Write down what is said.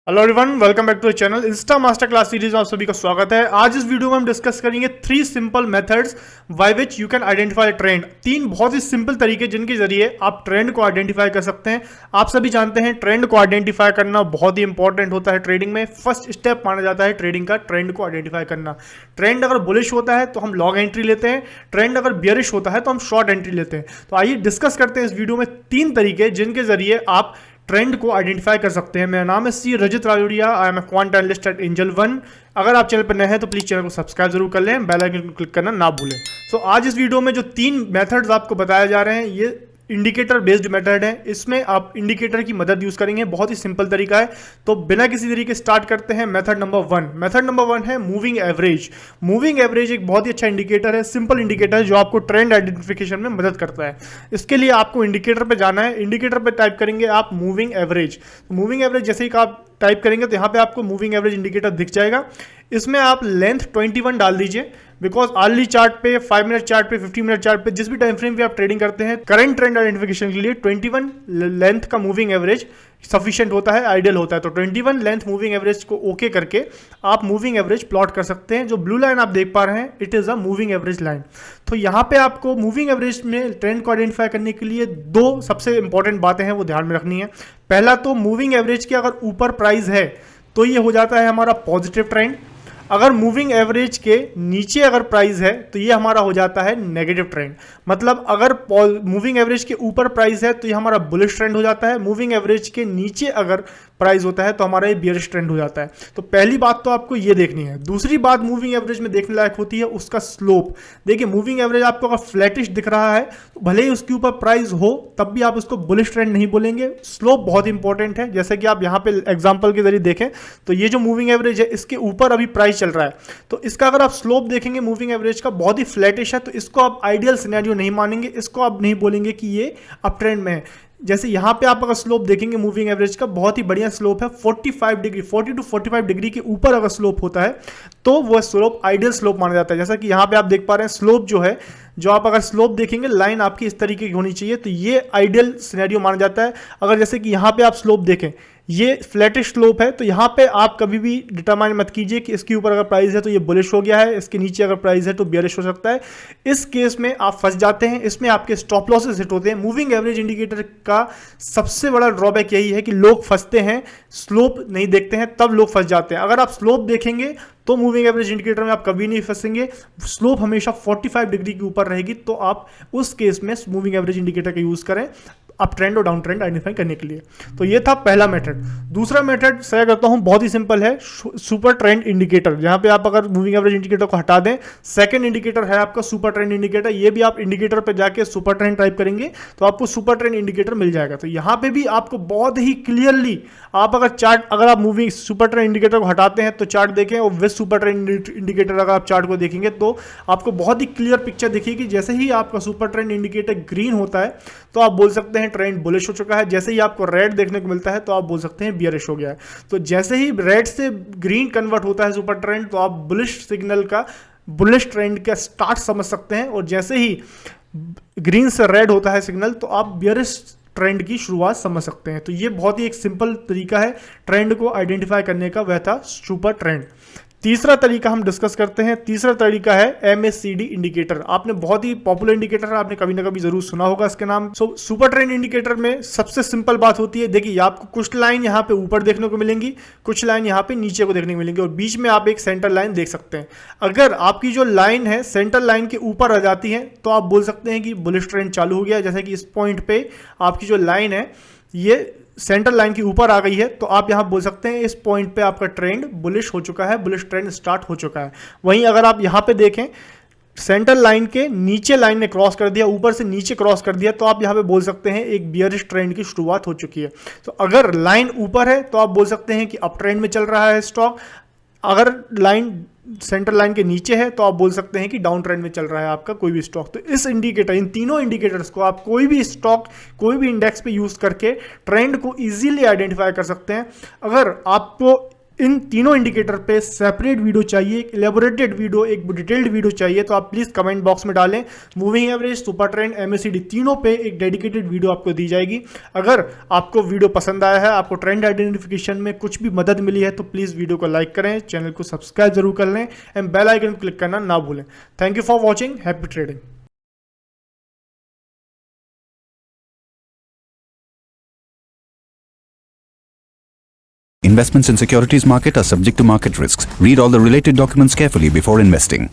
Hello everyone, welcome back to the channel insta master class series में आप सभी का स्वागत है। आज इस वीडियो में हम डिस्कस करेंगे 3 simple methods by which you can identify trend. 3 बहुत ही सिंपल तरीके जिनके जरिए आप ट्रेंड को आइडेंटिफाई कर सकते हैं। आप सभी जानते हैं ट्रेंड को आइडेंटिफाई करना बहुत ही इंपॉर्टेंट होता है ट्रेडिंग में। फर्स्ट स्टेप माना जाता है ट्रेडिंग का ट्रेंड को आइडेंटिफाई करना। ट्रेंड अगर बुलिश होता है तो हम लॉन्ग एंट्री लेते हैं, ट्रेंड अगर बियरिश होता है तो हम शॉर्ट एंट्री लेते हैं। तो आइए डिस्कस करते हैं इस वीडियो में 3 तरीके जिनके जरिए आप ट्रेंड को आइडेंटिफाई कर सकते हैं। मेरा नाम है सी Rajat Rajoria, I am a quant analyst at Angel One. अगर आप चैनल पर नए हैं तो प्लीज चैनल को सब्सक्राइब जरूर कर लें, बेल आइकन को क्लिक करना ना भूलें। सो आज इस वीडियो में जो 3 मेथड्स आपको बताए जा रहे हैं ये इंडिकेटर बेस्ड मेथड है। इसमें आप इंडिकेटर की मदद यूज करेंगे, बहुत ही सिंपल तरीका है। तो बिना किसी तरीके स्टार्ट करते हैं मेथड नंबर 1। मेथड नंबर 1 है मूविंग एवरेज। मूविंग एवरेज एक बहुत ही अच्छा इंडिकेटर है, सिंपल इंडिकेटर है जो आपको ट्रेंड आइडेंटिफिकेशन में मदद करता है। इसके लिए आपको इंडिकेटर पे जाना है, इंडिकेटर पे टाइप करेंगे आप मूविंग एवरेज। मूविंग एवरेज जैसे ही आप टाइप करेंगे तो यहाँ पे आपको मूविंग एवरेज इंडिकेटर दिख जाएगा। इसमें आप लेंथ 21 डाल दीजिए, बिकॉज अर्ली चार्ट पे, 5 मिनट चार्ट पे, 50 मिनट चार्ट पे, जिस भी टाइम फ्रेम पे आप ट्रेडिंग करते हैं, करंट ट्रेंड आइडेंटिफिकेशन के लिए 21 लेंथ का मूविंग एवरेज सफिशिएंट होता है, आइडियल होता है। तो 21 लेंथ मूविंग एवरेज को ओके करके आप मूविंग एवरेज प्लॉट कर सकते हैं। जो ब्लू लाइन आप देख पा रहे हैं it is a moving average line. तो यहाँ पे आपको मूविंग एवरेज में ट्रेंड को आइडेंटिफाई करने के लिए 2 सबसे इंपॉर्टेंट बातें हैं वो ध्यान में रखनी है। पहला तो मूविंग एवरेज की अगर ऊपर प्राइस है तो ये हो जाता है हमारा पॉजिटिव ट्रेंड। अगर मूविंग एवरेज के नीचे अगर प्राइस है तो ये हमारा हो जाता है नेगेटिव ट्रेंड। मतलब अगर मूविंग एवरेज के ऊपर प्राइस है तो ये हमारा बुलिश ट्रेंड हो जाता है, मूविंग एवरेज के नीचे अगर प्राइस होता है तो हमारा ये बियरिश ट्रेंड हो जाता है। तो पहली बात तो आपको ये देखनी है। दूसरी बात मूविंग एवरेज में देखने लायक होती है उसका स्लोप। देखिए मूविंग एवरेज आपको अगर फ्लैटिश दिख रहा है तो भले ही उसके ऊपर प्राइस हो तब भी आप उसको बुलिश ट्रेंड नहीं बोलेंगे। स्लोप बहुत इंपॉर्टेंट है। जैसे कि आप यहाँ पे एग्जांपल के जरिए देखें तो ये जो मूविंग एवरेज है इसके ऊपर अभी प्राइस चल रहा है, तो इसका अगर आप स्लोप देखेंगे मूविंग एवरेज का बहुत ही फ्लैटिश है, तो इसको आप आइडियल सिनेरियो नहीं मानेंगे, इसको आप नहीं बोलेंगे कि ये अप ट्रेंड में है। जैसे यहाँ पे आप अगर स्लोप देखेंगे मूविंग एवरेज का बहुत ही बढ़िया स्लोप है, 45 डिग्री, 40 टू 45 डिग्री के ऊपर अगर स्लोप होता है तो वह स्लोप आइडियल स्लोप माना जाता है। जैसा कि यहाँ पे आप देख पा रहे हैं स्लोप जो है, जो आप अगर स्लोप देखेंगे लाइन आपकी इस तरीके की होनी चाहिए, तो ये आइडियल सिनेरियो माना जाता है। अगर जैसे कि यहाँ पे आप स्लोप देखें ये फ्लैटिश स्लोप है तो यहाँ पे आप कभी भी डिटरमाइन मत कीजिए कि इसके ऊपर अगर प्राइस है तो ये बुलिश हो गया है, इसके नीचे अगर प्राइस है तो बियरिश हो सकता है। इस केस में आप फंस जाते हैं, इसमें आपके स्टॉप लॉसेस हिट होते हैं। मूविंग एवरेज इंडिकेटर का सबसे बड़ा ड्रॉबैक यही है कि लोग फंसते हैं, स्लोप नहीं देखते हैं, तब लोग फंस जाते हैं। अगर आप स्लोप देखेंगे तो मूविंग एवरेज इंडिकेटर में आप कभी नहीं फंसेंगे। स्लोप हमेशा 45 डिग्री के ऊपर रहेगी, तो आप उस केस में मूविंग एवरेज इंडिकेटर का यूज करें अप ट्रेंड और डाउन ट्रेंड आइडेंटिफाई करने के लिए। तो ये था पहला मेथड। दूसरा मेथड शेयर करता हूं, बहुत ही सिंपल है, सुपर ट्रेंड इंडिकेटर। जहां पे आप अगर मूविंग एवरेज इंडिकेटर को हटा दें, सेकंड इंडिकेटर है आपका सुपर ट्रेंड इंडिकेटर। ये भी आप इंडिकेटर पे जाके सुपर ट्रेंड टाइप करेंगे तो आपको सुपर ट्रेंड इंडिकेटर मिल जाएगा। तो यहां पे भी आपको बहुत ही क्लियरली आप अगर चार्ट, अगर आप मूविंग सुपर ट्रेंड इंडिकेटर को हटाते हैं तो चार्ट देखें, और विद सुपर ट्रेंड इंडिकेटर अगर आप चार्ट को देखेंगे तो आपको बहुत ही क्लियर पिक्चर दिखेगी। जैसे ही आपका सुपर ट्रेंड इंडिकेटर ग्रीन होता है तो आप बोल सकते हैं ट्रेंड बुलिश हो चुका है। जैसे ही आपको रेड देखने को मिलता है तो आप बोल सकते हैं बियरिश हो गया है। तो जैसे ही रेड से ग्रीन कन्वर्ट होता है सुपर ट्रेंड तो आप बुलिश सिग्नल का, बुलिश ट्रेंड का स्टार्ट समझ सकते हैं, और जैसे ही ग्रीन से रेड होता है सिग्नल तो आप बियरिश ट्रेंड की शुरुआत समझ सकते हैं। तो ये बहुत ही एक सिंपल तरीका है ट्रेंड को आइडेंटिफाई करने का, वह था सुपर ट्रेंड। तीसरा तरीका हम डिस्कस करते हैं। तीसरा तरीका है MACD इंडिकेटर। आपने बहुत ही पॉपुलर इंडिकेटर है, आपने कभी ना कभी जरूर सुना होगा इसके नाम। सुपर ट्रेंड इंडिकेटर में सबसे सिंपल बात होती है, देखिए आपको कुछ लाइन यहाँ पे ऊपर देखने को मिलेंगी, कुछ लाइन यहाँ पे नीचे को देखने को मिलेंगी, और बीच में आप एक सेंटर लाइन देख सकते हैं। अगर आपकी जो लाइन है सेंटर लाइन के ऊपर आ जाती है तो आप बोल सकते हैं कि बुलिश ट्रेंड चालू हो गया। जैसे कि इस पॉइंट पे आपकी जो लाइन है ये सेंटर लाइन के ऊपर आ गई है, तो आप यहां बोल सकते हैं इस पॉइंट पे आपका ट्रेंड बुलिश हो चुका है, बुलिश ट्रेंड स्टार्ट हो चुका है। वहीं अगर आप यहां पे देखें सेंटर लाइन के नीचे लाइन ने क्रॉस कर दिया, ऊपर से नीचे क्रॉस कर दिया, तो आप यहां पे बोल सकते हैं एक बियरिश ट्रेंड की शुरुआत हो चुकी है। तो अगर लाइन ऊपर है तो आप बोल सकते हैं कि अप ट्रेंड में चल रहा है स्टॉक। अगर लाइन सेंटर लाइन के नीचे है तो आप बोल सकते हैं कि डाउन ट्रेंड में चल रहा है आपका कोई भी स्टॉक। तो इस इंडिकेटर, इन तीनों इंडिकेटर्स को आप कोई भी स्टॉक, कोई भी इंडेक्स पे यूज करके ट्रेंड को इजीली आइडेंटिफाई कर सकते हैं। अगर आपको इन तीनों इंडिकेटर पे सेपरेट वीडियो चाहिए, एक एलेबोरेटेड वीडियो, एक डिटेल्ड वीडियो चाहिए, तो आप प्लीज़ कमेंट बॉक्स में डालें। Moving average, super trend, MACD तीनों पे एक डेडिकेटेड वीडियो आपको दी जाएगी। अगर आपको वीडियो पसंद आया है, आपको ट्रेंड आइडेंटिफिकेशन में कुछ भी मदद मिली है, तो प्लीज़ वीडियो को लाइक करें, चैनल को सब्सक्राइब जरूर कर लें एंड बेल आइकन को क्लिक करना ना भूलें। Thank you for watching, happy trading. Investments in securities market are subject to market risks. Read all the related documents carefully before investing.